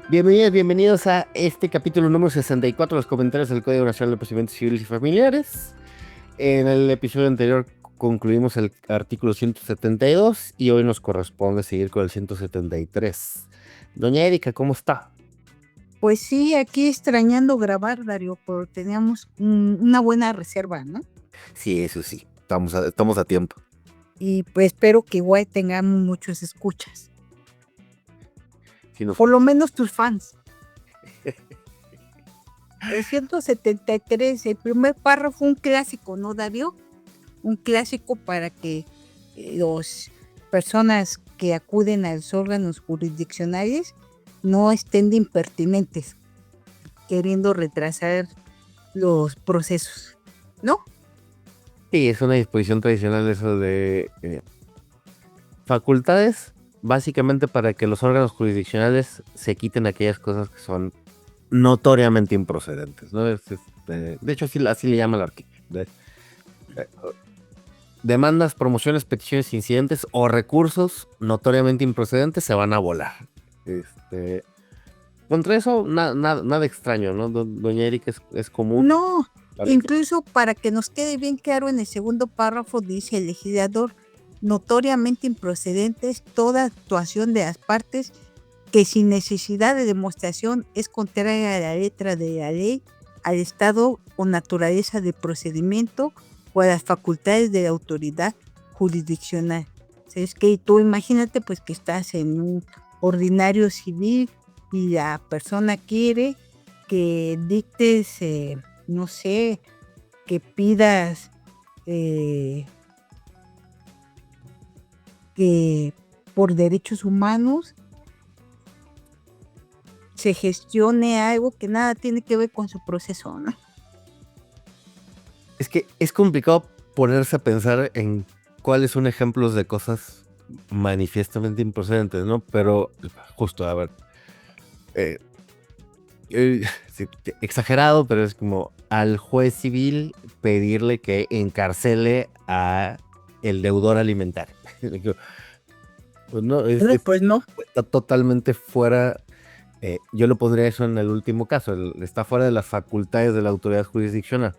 Bienvenidos a este capítulo número 64 de los comentarios del Código Nacional de Procedimientos Civiles y Familiares. En el episodio anterior concluimos el artículo 172 y hoy nos corresponde seguir con el 173. Doña Erika, ¿cómo está? Pues sí, aquí extrañando grabar, Darío, pero teníamos una buena reserva, ¿no? Sí, eso sí, estamos a tiempo. Y pues espero que igual tengamos muchos escuchas. Sí, Por lo menos tus fans. El 173, el primer párrafo, un clásico, ¿no, Darío? Un clásico para que las personas que acuden a los órganos jurisdiccionales no estén de impertinentes, queriendo retrasar los procesos, ¿no? Sí, es una disposición tradicional eso de facultades, básicamente para que los órganos jurisdiccionales se quiten aquellas cosas que son notoriamente improcedentes, ¿no? De hecho, así le llama el artículo. Demandas, promociones, peticiones, incidentes o recursos notoriamente improcedentes se van a volar. Contra eso, nada extraño, ¿no? Doña Erika es común. No, incluso para que nos quede bien claro, en el segundo párrafo dice: el legislador notoriamente improcedente es toda actuación de las partes que sin necesidad de demostración es contraria a la letra de la ley, al estado o naturaleza del procedimiento o a las facultades de la autoridad jurisdiccional. O sea, es que tú imagínate pues que estás en un ordinario civil y la persona quiere que dictes, no sé, que pidas que por derechos humanos se gestione algo que nada tiene que ver con su proceso, ¿no? Es que es complicado ponerse a pensar en cuáles son ejemplos de cosas manifiestamente improcedentes, ¿no? Pero justo, a ver, sí, exagerado, pero es como al juez civil pedirle que encarcele a el deudor alimentario. Pues no, Pues no. está totalmente fuera. Yo lo pondría eso en el último caso, está fuera de las facultades de la autoridad jurisdiccional.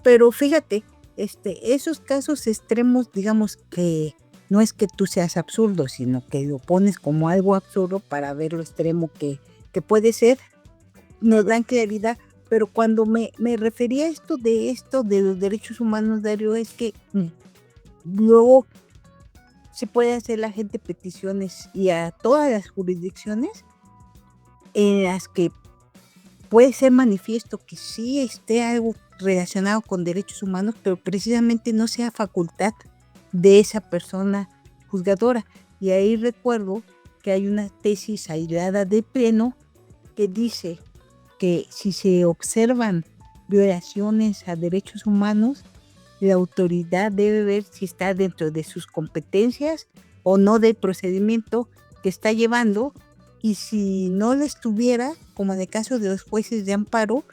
Pero fíjate, esos casos extremos, digamos que no es que tú seas absurdo, sino que lo pones como algo absurdo para ver lo extremo que puede ser, nos dan claridad. Pero cuando me refería a esto de los derechos humanos, Darío, es que luego se puede hacer la gente peticiones y a todas las jurisdicciones en las que puede ser manifiesto que sí esté algo relacionado con derechos humanos, pero precisamente no sea facultad de esa persona juzgadora. Y ahí recuerdo que hay una tesis aislada de pleno que dice que si se observan violaciones a derechos humanos, la autoridad debe ver si está dentro de sus competencias o no del procedimiento que está llevando, y si no lo estuviera, como en el caso de los jueces de amparo,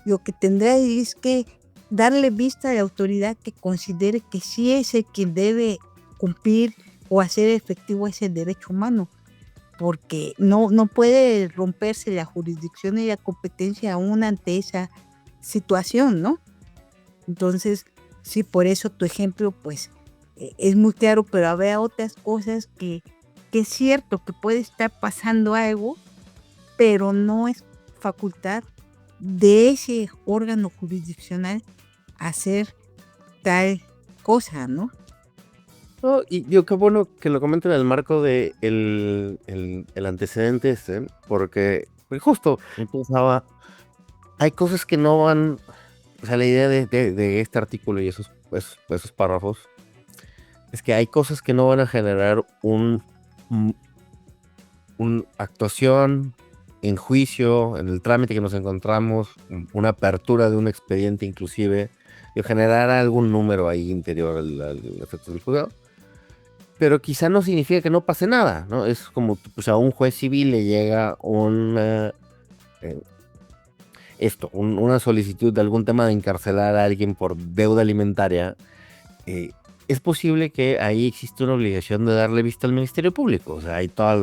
lo que tendrá es que darle vista a la autoridad que considere que sí es el quien debe cumplir o hacer efectivo ese derecho humano, porque no puede romperse la jurisdicción y la competencia aún ante esa situación, ¿no? Entonces, sí, por eso tu ejemplo, pues, es muy claro, pero habrá otras cosas que es cierto que puede estar pasando algo, pero no es facultad de ese órgano jurisdiccional hacer tal cosa, ¿no? No, y yo qué bueno que lo comenten en el marco de el antecedente porque justo pensaba, hay cosas que no van, o sea, la idea de este artículo y esos párrafos es que hay cosas que no van a generar un actuación en juicio, en el trámite que nos encontramos, una apertura de un expediente inclusive, y generar algún número ahí interior al efecto del juzgado. Pero quizá no significa que no pase nada, ¿no? Es como, pues a un juez civil le llega una solicitud de algún tema de encarcelar a alguien por deuda alimentaria. Es posible que ahí existe una obligación de darle vista al Ministerio Público. O sea, hay toda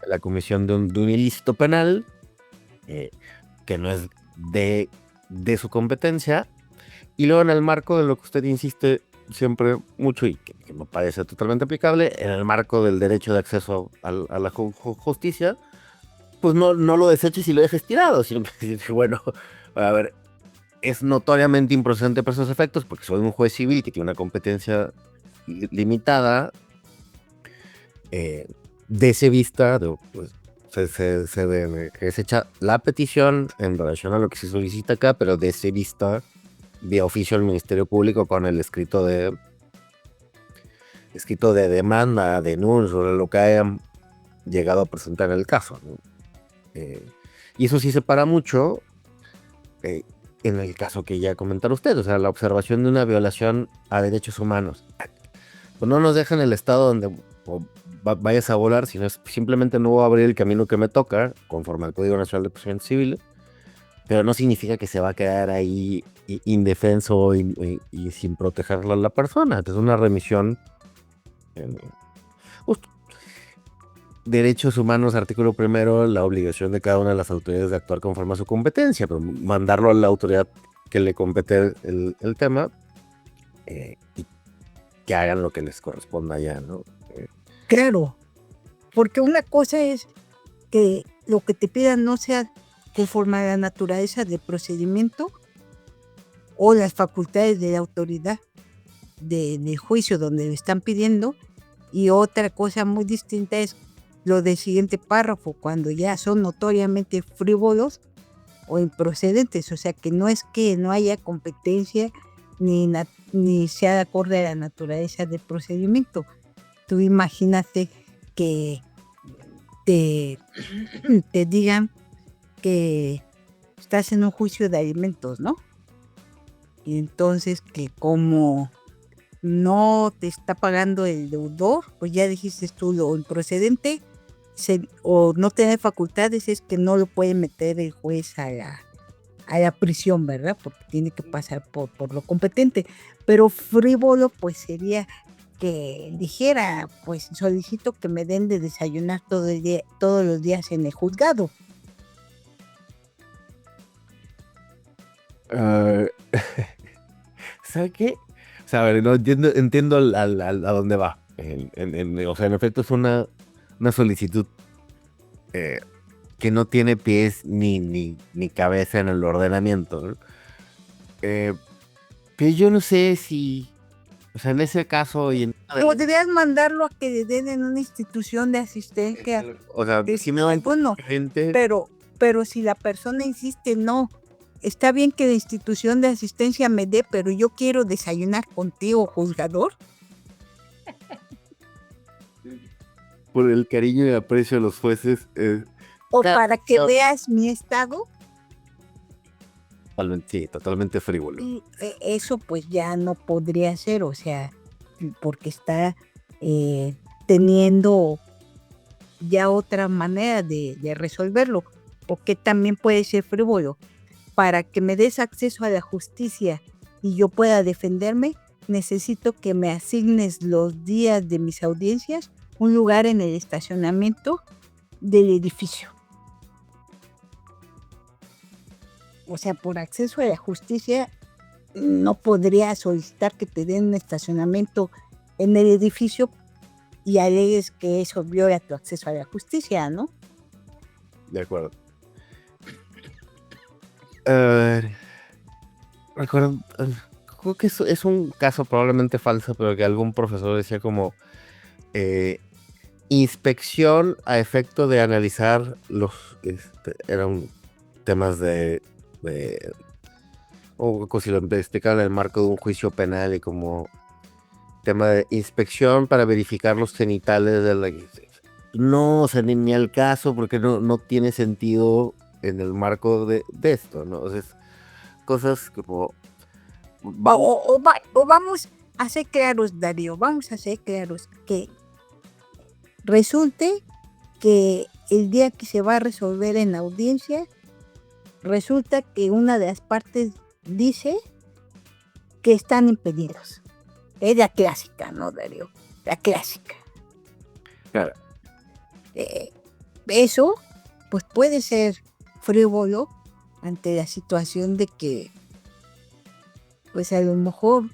la comisión de un ilícito penal que no es de su competencia, y luego en el marco de lo que usted insiste siempre mucho y que me parece totalmente aplicable, en el marco del derecho de acceso a la justicia, pues no lo deseches y lo dejes tirado, sino que bueno, a ver, es notoriamente improcedente para esos efectos porque soy un juez civil que tiene una competencia limitada, dese vista, pues, que se echa la petición en relación a lo que se solicita acá, pero dese vista vía oficio al Ministerio Público con el escrito de demanda, denuncia, o lo que hayan llegado a presentar en el caso, ¿no? Y eso sí separa mucho en el caso que ya comentaron ustedes, o sea, la observación de una violación a derechos humanos. Pues no nos dejan el estado donde vayas a volar, sino simplemente no voy a abrir el camino que me toca, conforme al Código Nacional de Procedimientos Civiles, pero no significa que se va a quedar ahí indefenso y sin protegerla a la persona. Es una remisión. Justo. Derechos humanos, artículo primero, la obligación de cada una de las autoridades de actuar conforme a su competencia, pero mandarlo a la autoridad que le compete el tema y que hagan lo que les corresponda ya, ¿no? Claro, porque una cosa es que lo que te pidan no sea conforme a la naturaleza del procedimiento o las facultades de la autoridad de juicio donde le están pidiendo, y otra cosa muy distinta es lo del siguiente párrafo, cuando ya son notoriamente frívolos o improcedentes, o sea que no es que no haya competencia ni sea de acuerdo a la naturaleza del procedimiento. Tú imagínate que te digan que estás en un juicio de alimentos, ¿no? Y entonces que como no te está pagando el deudor, pues ya dijiste tú lo improcedente, o no tener facultades, es que no lo puede meter el juez a la prisión, ¿verdad? Porque tiene que pasar por lo competente. Pero frívolo pues sería que dijera, pues solicito que me den de desayunar todos los días en el juzgado. ¿Sabe qué? O sea, a ver, no, entiendo a dónde va. O sea, en efecto es una solicitud que no tiene pies ni cabeza en el ordenamiento, ¿no? Pero yo no sé si, o sea, en ese caso y en... Podrías mandarlo a que le den en una institución de asistencia. O sea, sí me va a Bueno, gente. pero si la persona insiste, no, está bien que la institución de asistencia me dé, pero yo quiero desayunar contigo, juzgador. Por el cariño y aprecio a los jueces. O para que veas mi estado. Sí, totalmente frívolo. Y eso pues ya no podría ser, o sea, porque está teniendo ya otra manera de resolverlo, o que también puede ser frívolo. Para que me des acceso a la justicia y yo pueda defenderme, necesito que me asignes los días de mis audiencias un lugar en el estacionamiento del edificio. O sea, por acceso a la justicia no podría solicitar que te den un estacionamiento en el edificio y alegues que eso viola tu acceso a la justicia, ¿no? De acuerdo. Recuerdo, creo que es un caso probablemente falso, pero que algún profesor decía como inspección a efecto de analizar eran temas o si lo investigaban en el marco de un juicio penal y como tema de inspección para verificar los genitales de la... No, o sea, ni al caso, porque no tiene sentido en el marco de esto, ¿no? O sea, cosas como... O vamos a ser claros, Darío, vamos a ser claros, que resulte que el día que se va a resolver en la audiencia, resulta que una de las partes dice que están impedidos. Es la clásica, ¿no, Darío? La clásica. Claro. eso pues puede ser frívolo ante la situación de que pues a lo mejor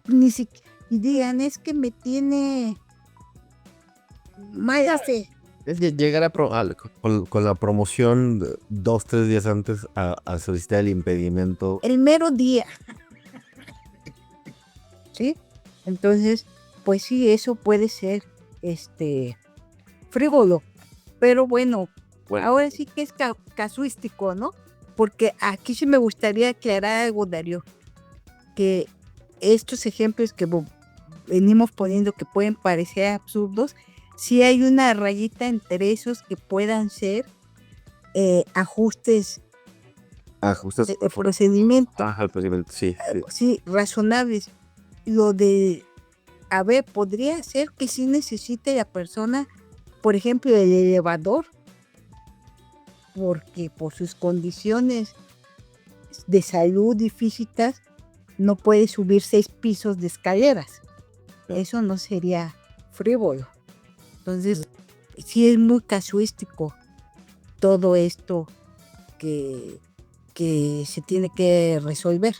ni siquiera digan es que me tiene mala fe. Es llegar con la promoción 2-3 días antes a solicitar el impedimento. El mero día. ¿Sí? Entonces, pues sí, eso puede ser frívolo. Pero bueno, ahora sí que es casuístico, ¿no? Porque aquí sí me gustaría aclarar algo, Darío, que estos ejemplos que venimos poniendo que pueden parecer absurdos, sí hay una rayita entre esos que puedan ser ajustes de procedimiento. El procedimiento, sí. Sí, razonables. Lo de, a ver, podría ser que sí necesite la persona, por ejemplo, el elevador, porque por sus condiciones de salud y físicas no puede subir 6 pisos de escaleras. Eso no sería frívolo. Entonces, sí es muy casuístico todo esto que se tiene que resolver.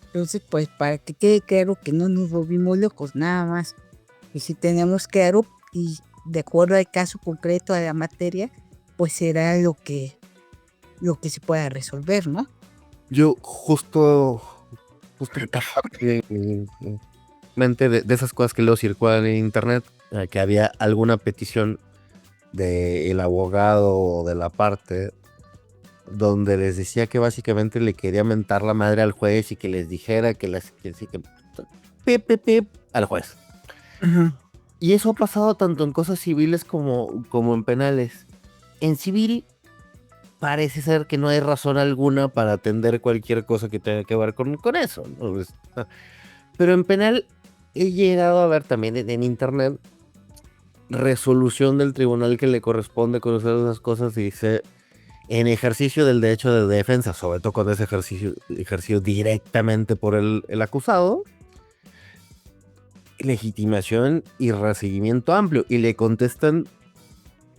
Entonces, pues para que quede claro que no nos volvimos locos, nada más. Y si tenemos claro, y de acuerdo al caso concreto de la materia, pues será lo que se pueda resolver, ¿no? Yo justo mente de esas cosas que luego circulan en internet, que había alguna petición del abogado o de la parte donde les decía que básicamente le quería mentar la madre al juez y que les dijera que pip al juez. Uh-huh. Y eso ha pasado tanto en cosas civiles como en penales. En civil parece ser que no hay razón alguna para atender cualquier cosa que tenga que ver con eso, ¿no? Pero en penal he llegado a ver también en internet resolución del tribunal que le corresponde conocer esas cosas y dice, en ejercicio del derecho de defensa, sobre todo cuando es ejercicio directamente por el acusado, legitimación y recibimiento amplio, y le contestan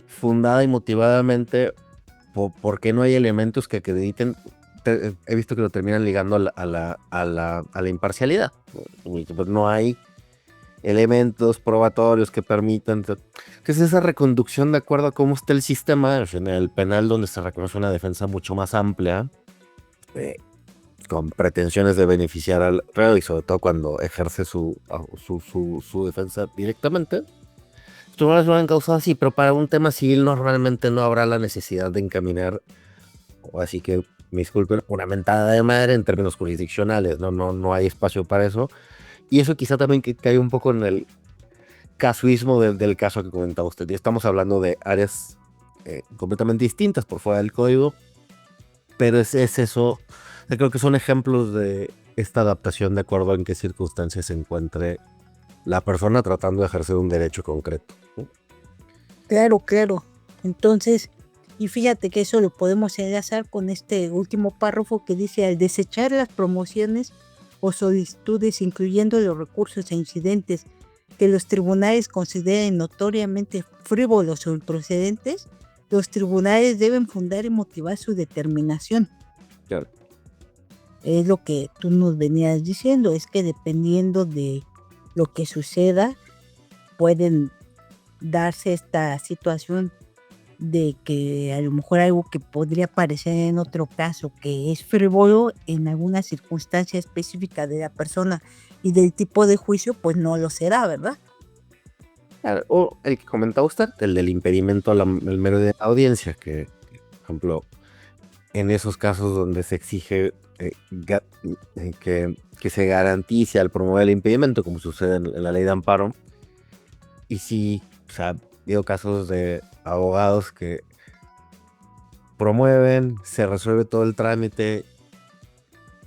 fundada y motivadamente por qué no hay elementos que acrediten. He visto que lo terminan ligando a la imparcialidad. No hay elementos probatorios que permitan, que es esa reconducción de acuerdo a cómo está el sistema en el penal, donde se reconoce una defensa mucho más amplia, con pretensiones de beneficiar al reo y sobre todo cuando ejerce su defensa directamente. Los tribunales lo han causado así, pero para un tema civil normalmente no habrá la necesidad de encaminar, o así que me disculpen, una mentada de madre en términos jurisdiccionales, no hay espacio para eso. Y eso quizá también que cae un poco en el casuismo del caso que comentaba usted. Y estamos hablando de áreas completamente distintas por fuera del código, pero es eso. Yo creo que son ejemplos de esta adaptación de acuerdo a en qué circunstancias se encuentre la persona tratando de ejercer un derecho concreto, ¿no? Claro. Entonces, y fíjate que eso lo podemos enlazar con este último párrafo que dice, al desechar las promociones o solicitudes, incluyendo los recursos e incidentes que los tribunales consideren notoriamente frívolos o improcedentes, los tribunales deben fundar y motivar su determinación. Claro. Es lo que tú nos venías diciendo, es que dependiendo de lo que suceda, pueden darse esta situación de que a lo mejor algo que podría parecer en otro caso que es frívolo en alguna circunstancia específica de la persona y del tipo de juicio, pues no lo será, ¿verdad? Claro, o el que comentaba usted, el del impedimento al mero de audiencia, que, por ejemplo, en esos casos donde se exige que se garantice al promover el impedimento, como sucede en la ley de amparo, y sí, o sea, ha habido casos de abogados que promueven, se resuelve todo el trámite,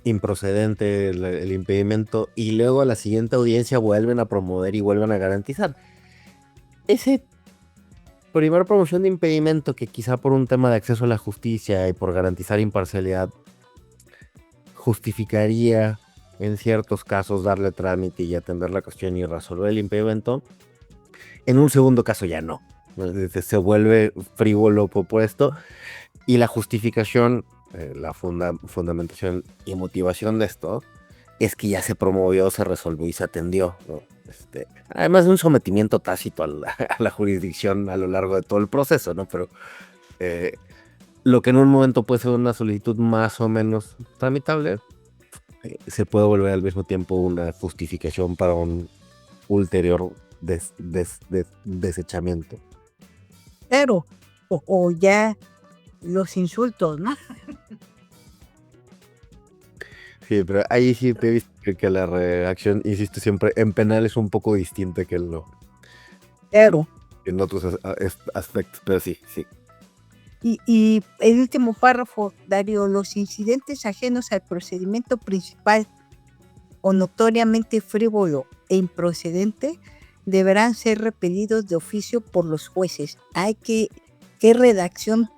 improcedente el impedimento, y luego a la siguiente audiencia vuelven a promover y vuelven a garantizar. Ese primera promoción de impedimento, que quizá por un tema de acceso a la justicia y por garantizar imparcialidad justificaría en ciertos casos darle trámite y atender la cuestión y resolver el impedimento, en un segundo caso ya no. Se vuelve frívolo propuesto y la justificación, la fundamentación y motivación de esto es que ya se promovió, se resolvió y se atendió, ¿no? Además de un sometimiento tácito a la jurisdicción a lo largo de todo el proceso, ¿no? Pero eh, lo que en un momento puede ser una solicitud más o menos tramitable, se puede volver al mismo tiempo una justificación para un ulterior desechamiento. Claro, o ya los insultos, ¿no? Sí, pero ahí sí te he visto que la reacción, insisto siempre, en penal es un poco distinta que Claro. en otros aspectos, pero sí. Y el último párrafo, Darío, los incidentes ajenos al procedimiento principal o notoriamente frívolo e improcedente deberán ser repelidos de oficio por los jueces. ¿Qué redacción?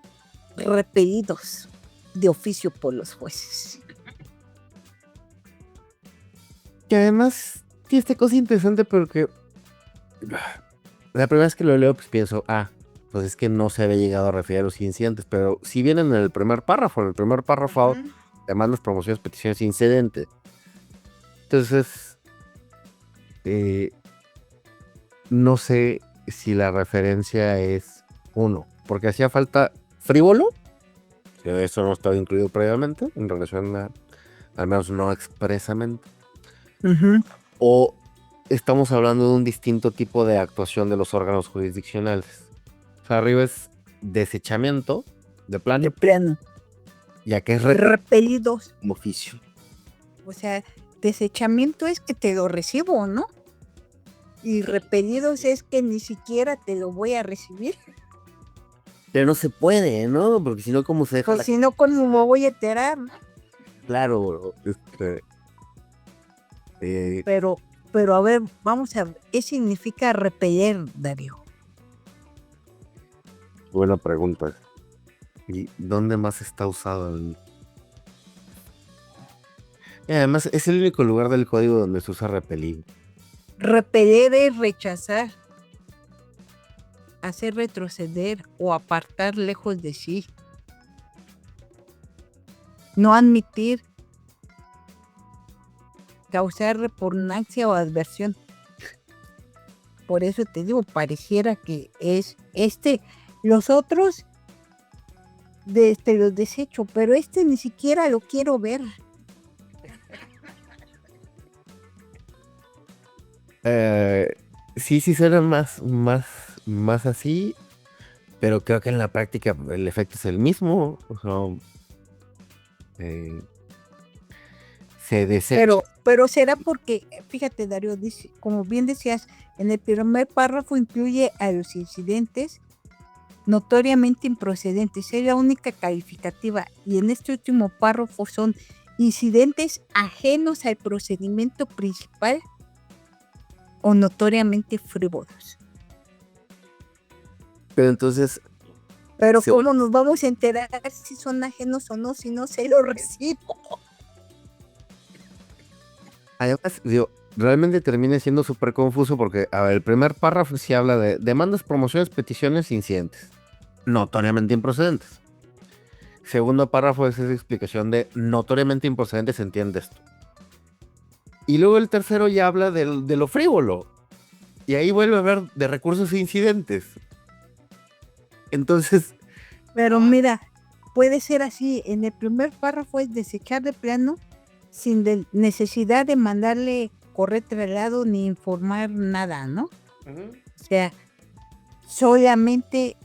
Repelidos de oficio por los jueces. Que además, sí, esta cosa interesante porque la primera vez que lo leo, pues pienso, pues es que no se había llegado a referir a los incidentes, pero si vienen en el primer párrafo, demandas, promociones, peticiones, incidentes. Entonces, no sé si la referencia es uno, porque hacía falta frívolo, que eso no estaba incluido previamente, en relación al menos no expresamente, o estamos hablando de un distinto tipo de actuación de los órganos jurisdiccionales. O sea, arriba es desechamiento de plano. De plano. Ya que es repelidos. Oficio. O sea, desechamiento es que te lo recibo, ¿no? Y repelidos es que ni siquiera te lo voy a recibir. Pero no se puede, ¿no? Porque si no, ¿cómo se deja? Pues si no, ¿cómo me voy a enterar? Claro, Pero a ver, vamos a ver, ¿qué significa repeler, Darío? Buena pregunta. ¿Y dónde más está usado? Y además, es el único lugar del código donde se usa repelir. Repeler es rechazar, hacer retroceder o apartar lejos de sí. No admitir, causar repugnancia o adversión. Por eso te digo, pareciera que es los otros los desecho, pero ni siquiera lo quiero ver. Sí, suena más así, pero creo que en la práctica el efecto es el mismo. O sea, se desecha. Pero será porque, fíjate, Darío, dice, como bien decías, en el primer párrafo incluye a los incidentes notoriamente improcedentes, es la única calificativa, y en este último párrafo son incidentes ajenos al procedimiento principal o notoriamente frívolos. Pero entonces... Pero ¿cómo nos vamos a enterar si son ajenos o no, si no se lo recibo? Además, realmente termina siendo súper confuso porque, a ver, el primer párrafo sí habla de demandas, promociones, peticiones, incidentes, notoriamente improcedentes. Segundo párrafo es esa explicación de notoriamente improcedentes, se entiende esto. Y luego el tercero ya habla de lo frívolo. Y ahí vuelve a ver de recursos e incidentes. Entonces... Pero mira, puede ser así. En el primer párrafo es desechar de plano sin necesidad de mandarle correo traslado ni informar nada, ¿no? O sea, solamente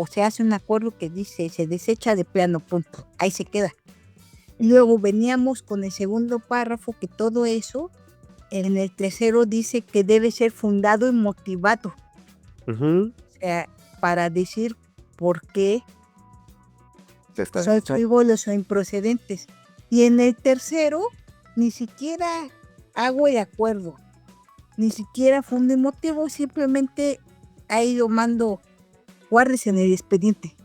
se hace un acuerdo que dice se desecha de plano, punto. Ahí se queda. Luego veníamos con el segundo párrafo que todo eso, en el tercero dice que debe ser fundado y motivado. O sea, para decir por qué son frívolos o improcedentes. Y en el tercero, ni siquiera hago el acuerdo, ni siquiera fundo y motivo, simplemente ahí lo mando, guárdese en el expediente.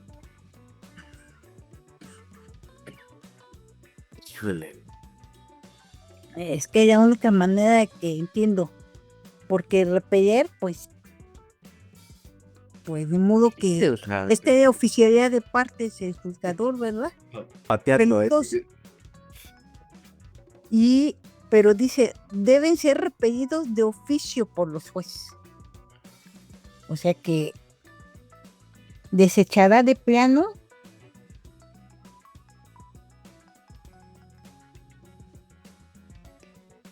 Híjole. Es que es la única manera que entiendo, porque repeler, pues, pues de modo Sí, que o sea, oficialidad de partes el juzgador, ¿verdad? pateando, Entonces, pero dice, deben ser repelidos de oficio por los jueces. O sea que desechará de plano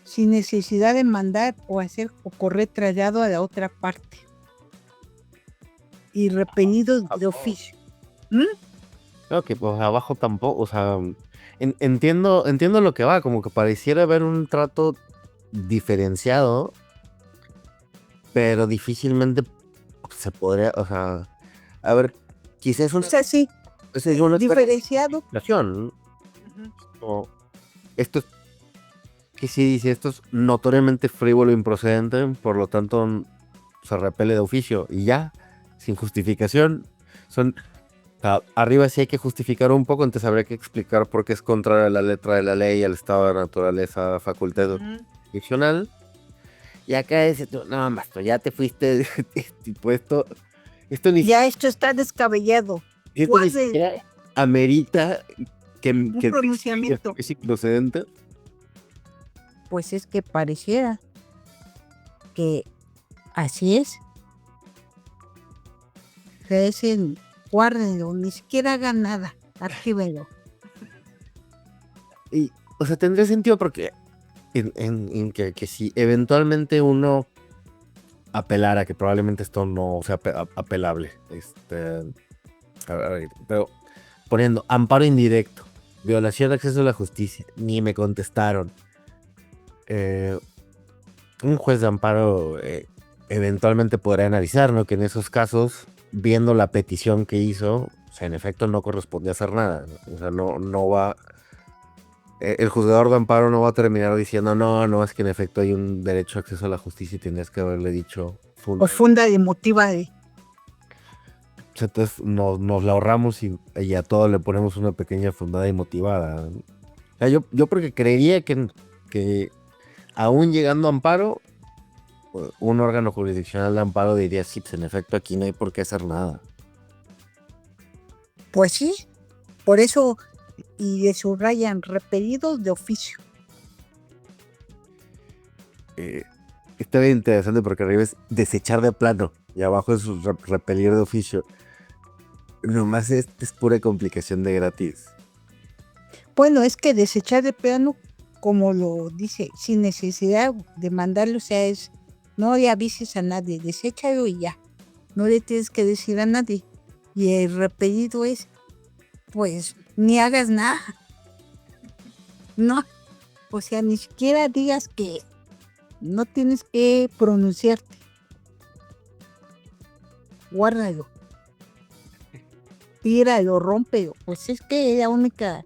sin necesidad de mandar o hacer o correr trasladado a la otra parte. Y repelidos de oficio. creo que pues abajo tampoco, o sea, entiendo lo que va, como que pareciera haber un trato diferenciado, pero difícilmente se podría, o sea, a ver, quizás O sea, sí, es una diferenciado. explicación, ¿no? O esto es, que sí dice, esto es notoriamente frívolo e improcedente, por lo tanto se repele de oficio y ya, sin justificación. Arriba sí hay que justificar un poco, entonces habría que explicar por qué es contrario a la letra de la ley, al estado de naturaleza, facultad jurisdiccional. Y acá dice, no, Masto, ya te fuiste, tipo esto ni Ya esto está descabellado. esto ni siquiera amerita Un que pronunciamiento. es improcedente. Pues es que pareciera que así es. Que dicen, guárdenlo, ni siquiera hagan nada, archívelo. Y, o sea, tendría sentido porque en que si eventualmente uno apelara, que probablemente esto no sea apelable, a ver, pero poniendo amparo indirecto, violación de acceso a la justicia, ni me contestaron. Un juez de amparo eventualmente podrá analizar, ¿no? Que en esos casos, viendo la petición que hizo, o sea, en efecto no corresponde hacer nada, ¿no? O sea, no va, el juzgador de amparo no va a terminar diciendo, no, es que en efecto hay un derecho a acceso a la justicia y tendrías que haberle dicho Profunda y emotiva de. Entonces nos la ahorramos y a todo le ponemos una pequeña fundada y motivada, ¿no? O sea, yo porque creería que aún llegando a amparo, un órgano jurisdiccional de amparo diría, sí, pues en efecto aquí no hay por qué hacer nada. Pues sí, por eso, y le subrayan, repelidos de oficio. Está bien interesante porque arriba es desechar de plano y abajo es repelir de oficio. Nomás es pura complicación de gratis. Bueno, es que desechar de plano, como lo dice, sin necesidad de mandarlo, o sea, es, no le avises a nadie, deséchalo y ya. No le tienes que decir a nadie. Y el repelido es, pues, ni hagas nada. No, o sea, ni siquiera digas que no tienes que pronunciarte. Guárdalo. Tíralo, rómpelo. Pues es que es la única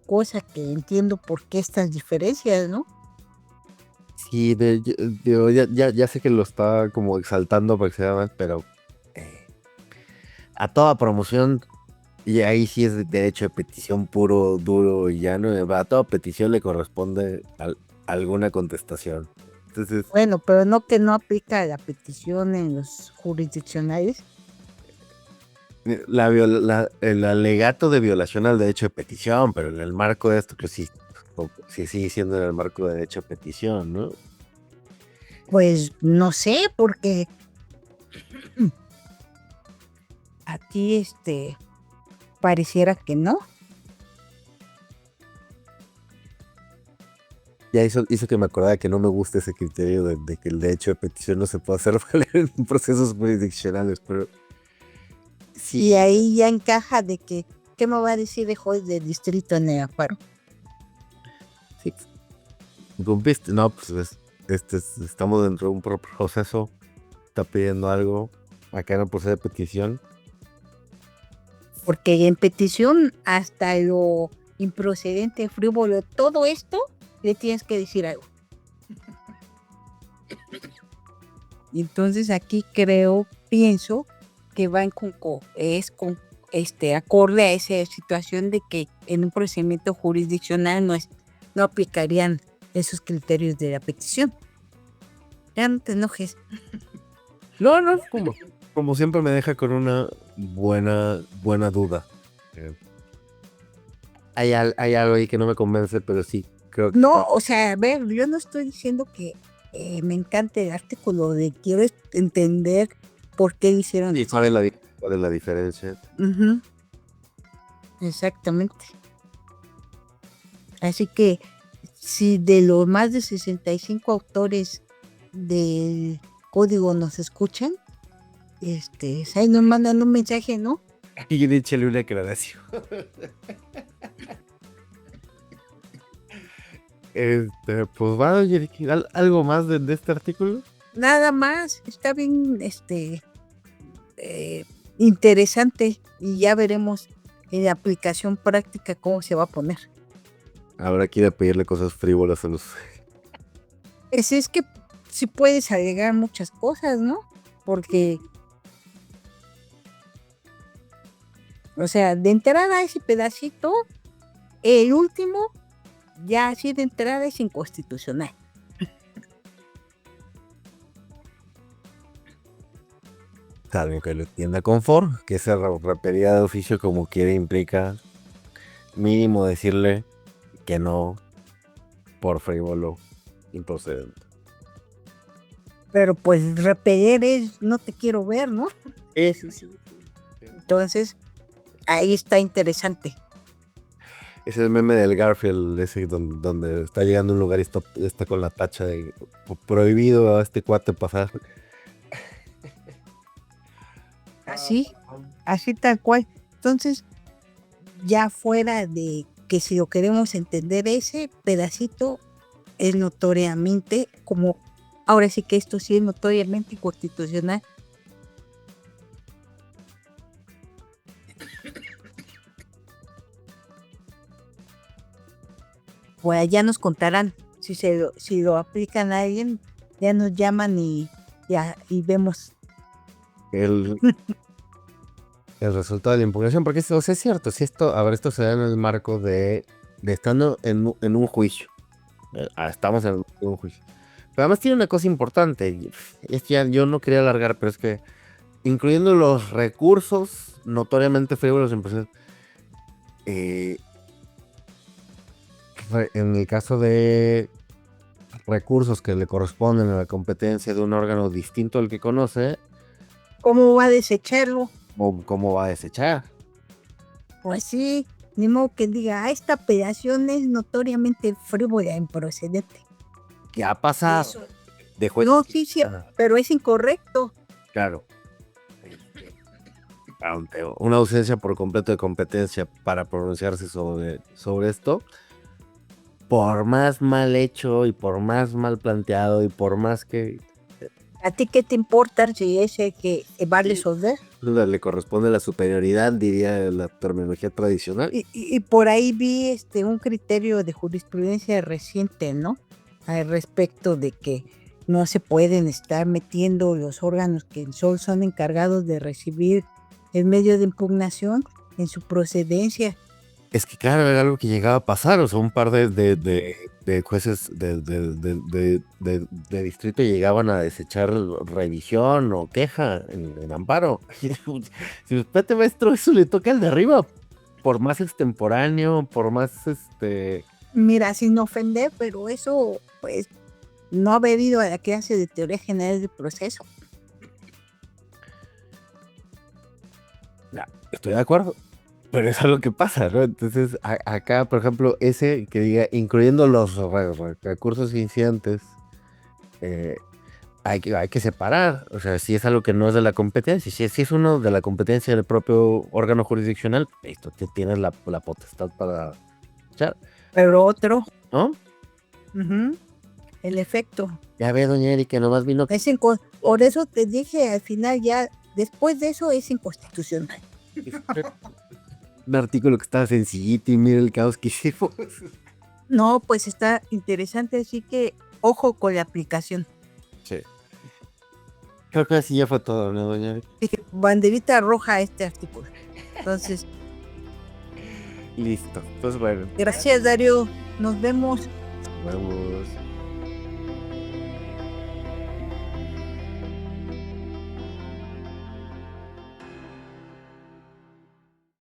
cosa que entiendo por qué estas diferencias, ¿no? Sí, ya sé que lo está como exaltando para que sea más, pero a toda promoción, y ahí sí es derecho de petición puro, duro y llano, a toda petición le corresponde alguna contestación. Entonces, Bueno, pero no que no aplica la petición en los jurisdiccionales. el alegato de violación al derecho de petición, pero en el marco de esto, pues sí sigue siendo en el marco de derecho de petición, ¿no? Pues no sé, porque a ti pareciera que no. Ya hizo que me acordara que no me gusta ese criterio de que el derecho de petición no se puede hacer valer en procesos jurisdiccionales, pero sí. Y ahí ya encaja de que, ¿qué me va a decir el juez de distrito en el amparo? Sí. ¿Cumpliste? No, pues estamos dentro de un proceso, está pidiendo algo, acá no procede petición. Porque en petición, hasta lo improcedente, frívolo, todo esto, le tienes que decir algo. Entonces aquí pienso que va acorde a esa situación de que en un procedimiento jurisdiccional no aplicarían esos criterios de la petición. Ya no te enojes. No, como siempre me deja con una buena duda. Hay algo ahí que no me convence, pero sí, creo que... No, o sea, a ver, yo no estoy diciendo que me encante el artículo, de quiero entender por qué hicieron ¿Y eso. cuál es la diferencia? Ujú. Exactamente. Así que si de los más de 65 autores del código nos escuchan, ahí nos mandan un mensaje, ¿no? Y échale una aclaración. Pues va, ¿algo más de este artículo? Nada más, está bien interesante y ya veremos en la aplicación práctica cómo se va a poner. Ahora quiere pedirle cosas frívolas a los... Es que sí puedes agregar muchas cosas, ¿no? Porque, o sea, de entrada ese pedacito, el último, ya así de entrada es inconstitucional. Saben que lo entienda confort, que esa rapería de oficio como quiere implica mínimo decirle que no por frívolo improcedente. Pero pues repeler es no te quiero ver, ¿no? Sí. Entonces, ahí está interesante. Es el meme del Garfield, ese donde está llegando a un lugar y está con la tacha de prohibido a este cuate pasar. Así tal cual. Entonces, ya fuera de que si lo queremos entender, ese pedacito es notoriamente, como ahora sí que esto sí es notoriamente inconstitucional. Pues ya nos contarán si lo aplican a alguien, ya nos llaman y vemos. El resultado de la impugnación, porque o sea, es cierto, si esto se da en el marco de estando en un juicio. Estamos en un juicio. Pero además tiene una cosa importante, es que yo no quería alargar, pero es que incluyendo los recursos notoriamente frívolos en proceso, en el caso de recursos que le corresponden a la competencia de un órgano distinto al que conoce, ¿Cómo va a desecharlo? ¿cómo va a desechar? Pues sí, ni modo que diga, esta operación es notoriamente frívola e improcedente. ¿Qué ha pasado? Eso. De juez. No, sí, pero es incorrecto. Claro. Ante una ausencia por completo de competencia para pronunciarse sobre esto, por más mal hecho y por más mal planteado y por más que... ¿A ti qué te importa si ese que va a resolver? Le corresponde la superioridad, diría la terminología tradicional. Y por ahí vi un criterio de jurisprudencia reciente, ¿no? Al respecto de que no se pueden estar metiendo los órganos que son encargados de recibir el medio de impugnación en su procedencia. Es que claro, era algo que llegaba a pasar, o sea, un par de jueces de distrito llegaban a desechar revisión o queja en amparo. Si espérate, maestro, eso le toca al de arriba, por más extemporáneo, por más Mira, sin ofender, pero eso, pues, no ha venido a la clase de teoría general del proceso. No, estoy de acuerdo. Pero es algo que pasa, ¿no? Entonces, acá, por ejemplo, ese que diga, incluyendo los recursos incidentes, hay que separar. O sea, si es algo que no es de la competencia, si es uno de la competencia del propio órgano jurisdiccional, listo, tienes la potestad para echar. Pero otro, ¿No? el efecto. Ya ve, doña Erika, nomás vino... Por eso te dije al final, ya después de eso es inconstitucional. Un artículo que estaba sencillito y mira el caos que hicimos. No, pues está interesante, así que ojo con la aplicación. Sí. Creo que así ya fue todo, ¿no, doña Erika? Dije, banderita roja a este artículo. Entonces, Listo. Pues bueno. gracias, Darío. Nos vemos. Vamos.